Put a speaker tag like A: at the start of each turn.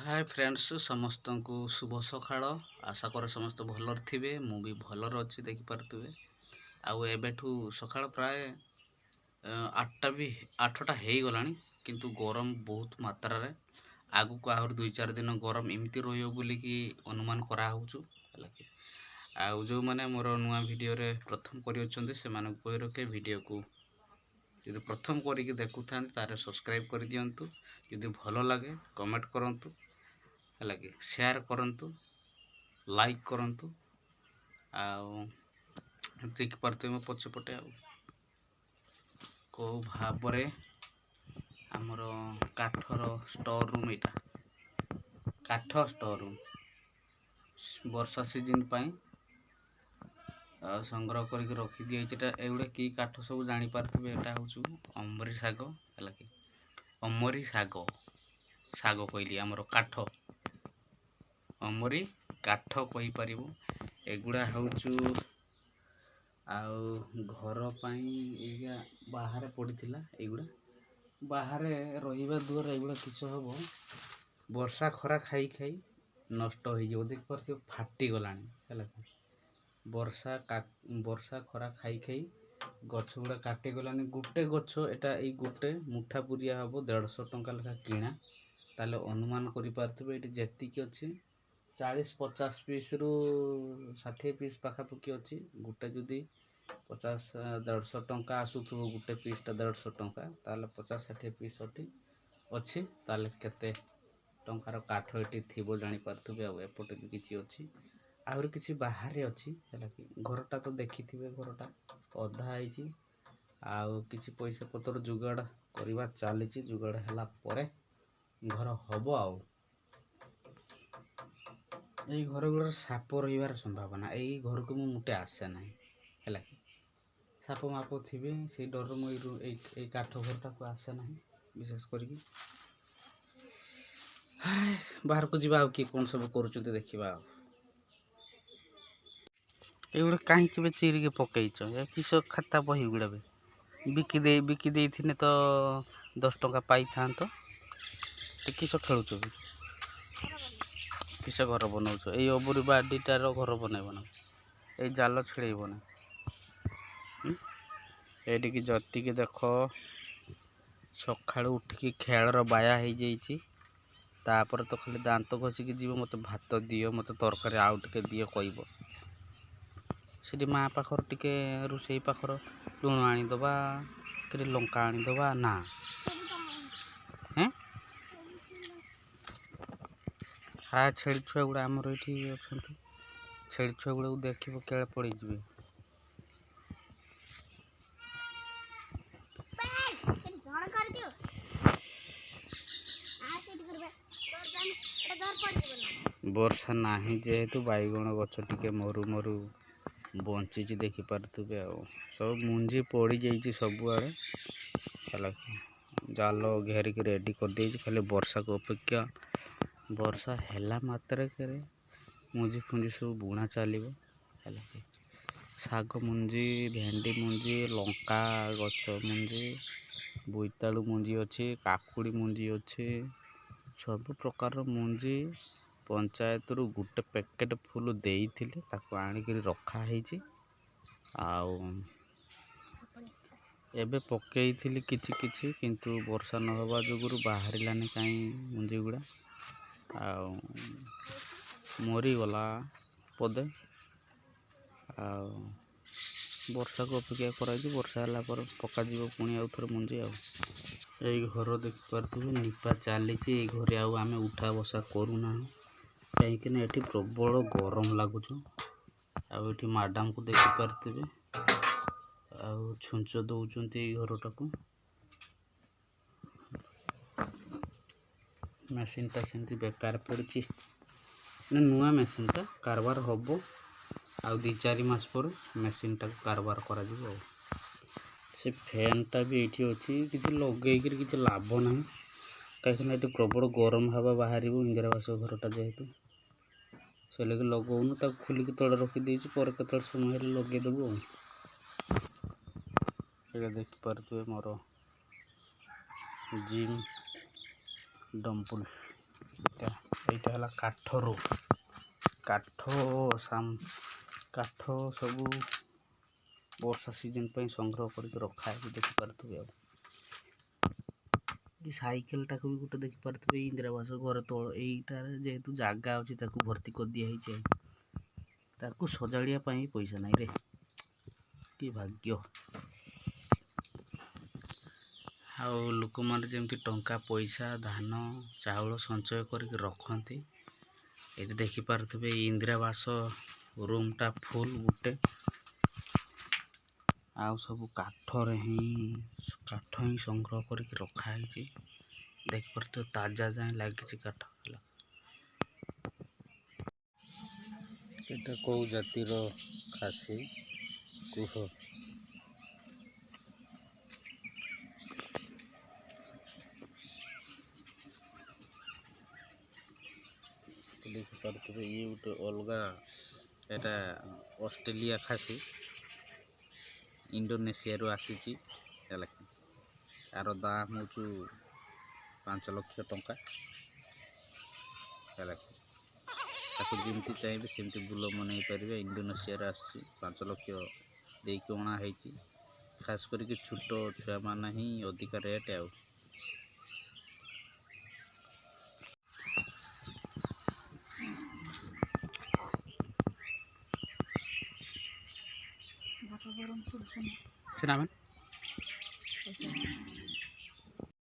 A: Hi friends समस्त को शुभ सकाळ आशा करे समस्त भलर थिबे मु भी भलर अच्छी देखि पारथुबे आउ एबेठू सकाळ प्राय 8टा भी 8टा हेई गलानी किंतु गरम बहुत मात्रा रे आगु को आहुर 2-4 दिन गरम इमती रहियो बोली कि अनुमान करा होउछु हला कि आउ जो माने मोर नुवा वीडियो रे प्रथम करि अछंती से माने कोइ रके वीडियो को यदि प्रथम करिक देखु थान तारे सब्सक्राइब कर दियंतु यदि भलो लागे कमेंट करंतु हला कि शेयर करंतु लाइक करंतु आउ देख पारते म पछपटे आउ को भाबरे हमरो काठर स्टोर रूम एटा काठ स्टोर रूम वर्षा सीजन पई संग्रह करके रखी दिए एटा एउडा की काठ सब जानि पारथबे एटा होछु अमरी सागो हला कि अमरी सागो सागो कहली हमरो काठ अमरी काठ कहि परिबो एगुडा होछु आउ घर पई एगा बाहर पडिथिला एगुडा बाहर रहिबा दुआर एगुडा किछ हबो वर्षा खरा खाई खाई नष्ट होई जो देख परथियो फाटी गलानी हला वर्षा खरा खाई खाई गछ गुडा काटी गलानी गुटे गछ एटा ए गुटे मुठा पुरिया हबो 150 टंका लेखा किणा ताले अनुमान करि पारथबे एटी जेति कि अछि 40-50 पीस रु 60 पीस पाखा पकी अछि गुटे जदी 50-150 टंका आसुथबो गुटे पीस ता 150 टंका ताले 50-60 पीस अछि ताले केते टंकार काठ एटी थिबो जानि पारथबे आ एपटे भी किछि अछि आउर किछि बाहर अछि हला कि घरटा तो देखिथिबे घरटा अधा आइछि आउ किछि पैसा पतर जुगाड़ करिवा चालिछि जुगाड़ हला परे घर हबो आउ एई घर गुडर साप रहिबार संभावना एई घर को मु मुटे आसे नाही हला कि साप माप थिबे से डर मु एई काठ घरटा को आसे नाही विशेष करिकि बाहर को जिबा कि कोन सब करूचते देखिबा एगुडा काहे के चिरी के पकैछ ए किस खाता बही गुडा बिकी दे थिने तो 10 टंका पाई थान तो किस खेलुछ किस घर बनाउछ ए अबुरी बाडीटार घर बनाइबो ना ए जाल छिड़ैबो ना एडी की जति के देखो सखाळु उठिकी खेळर बाया हे जाईची तापर तो खाली दांत घसी के जीव मते भात दियो मते तरकारी आउ टिके दियो कहइबो सेठी माँ पाखर टिके रुसई पाखर लुण आनी दबा कि लंका आनी दबा ना हैं हाँ छेड़ी छुआ गुड़ा आमर ये अच्छा छेड़ी छुआ गुड़ा देखिए केड़े पड़ जाए वर्षा नाही जेहेतु बैगण गछ टिके मरु मरु बंची देखि पारथुबे आ सब मुंजी पड़ी जाइए सब आड़े हला जाल घेरिक रेडी कर दे खाली वर्षा को अपेक्षा वर्षा हैला मात्रा करे मुंजी फुंजी सब बुणा चलिबो हला साग मुंजी भेंडी मुंजी लंका गछ मुंजी बोईतालु मुंजी अच्छे काकुड़ी मुंजी अच्छे सब प्रकार मुंजी पंचायत रु गुटे पैकेट फुल देइथिले ताको आनिक रखा ହେଇଛି आउ एबे पकेइथिली किछि किछि किंतु वर्षा न होबा जोगुरु बाहरिलानी काई मुंजी गुडा आउ मरी गला पदे आउ वर्षा को अपेक्षा कराई वर्षा हला पर पका जीव पुणी आउ थोर मुंजी आउ एई घर देख पारथुबे निपा चालीछि एई घरे आउ आमे उठा बसा करू ना कहीं ना एठी प्रबल गरम लगुच आठी मैडम को देखी पारे छुंच दौरान घरटा को मेसीन टा सेमती बेकार पड़ी नुआ मेसीन टा कारबार हम आ 2-4 मास पर मेसीन टा कारबार करा से फैन टा भी ये अच्छी किसी लगे किसी लाभ ना कहीं प्रबल गरम हवा बाहर इंदिरावास घरटा जेहेतु से लगे लगौनु ताको खोलिक तले रखी देइछु पर केतल समय लगे देबो एटा देख पारथुबे मोर जिम डम्बल এইটা ହେଲା କାଠରୁ କାଠ ସବୁ ବର୍ଷା ସିଜନ୍ ପାଇଁ ସଂଗ୍ରହ କରିକି ରଖା ହେଇକି ଦେଖିପାରୁଥିବେ। ଆଉ এই ସାଇକେଲଟାକୁ ବି ଗୋଟେ ଦେଖିପାରୁଥିବେ ଇନ୍ଦିରା ଆବାସ ଘର ତଳ ଏଇଟାରେ ଯେହେତୁ ଜାଗା ଅଛି ତାକୁ ଭର୍ତ୍ତି କରିଦିଆ ହେଇଛି। ତାକୁ ସଜାଡ଼ିବା ପାଇଁ ପଇସା ନାହିଁ ରେ, କି ଭାଗ୍ୟ। ଆଉ ଲୋକମାନେ ଯେମିତି ଟଙ୍କା ପଇସା ଧାନ ଚାଉଳ ସଞ୍ଚୟ କରିକି ରଖନ୍ତି, ଏଠି ଦେଖିପାରୁଥିବେ ଇନ୍ଦିରା ଆବାସ ରୁମ୍ଟା ଫୁଲ୍ ଗୋଟେ। ଆଉ ସବୁ କାଠ ହିଁ ସଂଗ୍ରହ କରିକି ରଖା ହେଇଛି। ଦେଖିପାରୁଥିବେ ତାଜା ଯାଏ ଲାଗିଛି କାଠ ହେଲା। ଏଟା କୋଉ ଜାତିର ଖାସି କୁହ? ଦେଖିପାରୁଥିବେ ଇଏ ଗୋଟେ ଅଲଗା, ଏଟା ଅଷ୍ଟ୍ରେଲିଆ ଖାସି ଇଣ୍ଡୋନେସିଆରୁ ଆସିଛି ହେଲା। ତାର ଦାମ ହଉଛି 5 ଲକ୍ଷ ଟଙ୍କା ହେଲା। ତାକୁ ଯେମିତି ଚାହିଁବେ ସେମିତି ବୁଲ ମନେଇ ପାରିବେ। ଇଣ୍ଡୋନେସିଆରୁ ଆସିଛି, 5 ଲକ୍ଷ ଦେଇକି ଅଣା ହେଇଛି। ଖାସ କରିକି ଛୋଟ ଛୁଆମାନେ ହିଁ ଅଧିକା ରେଟ୍। ଆଉ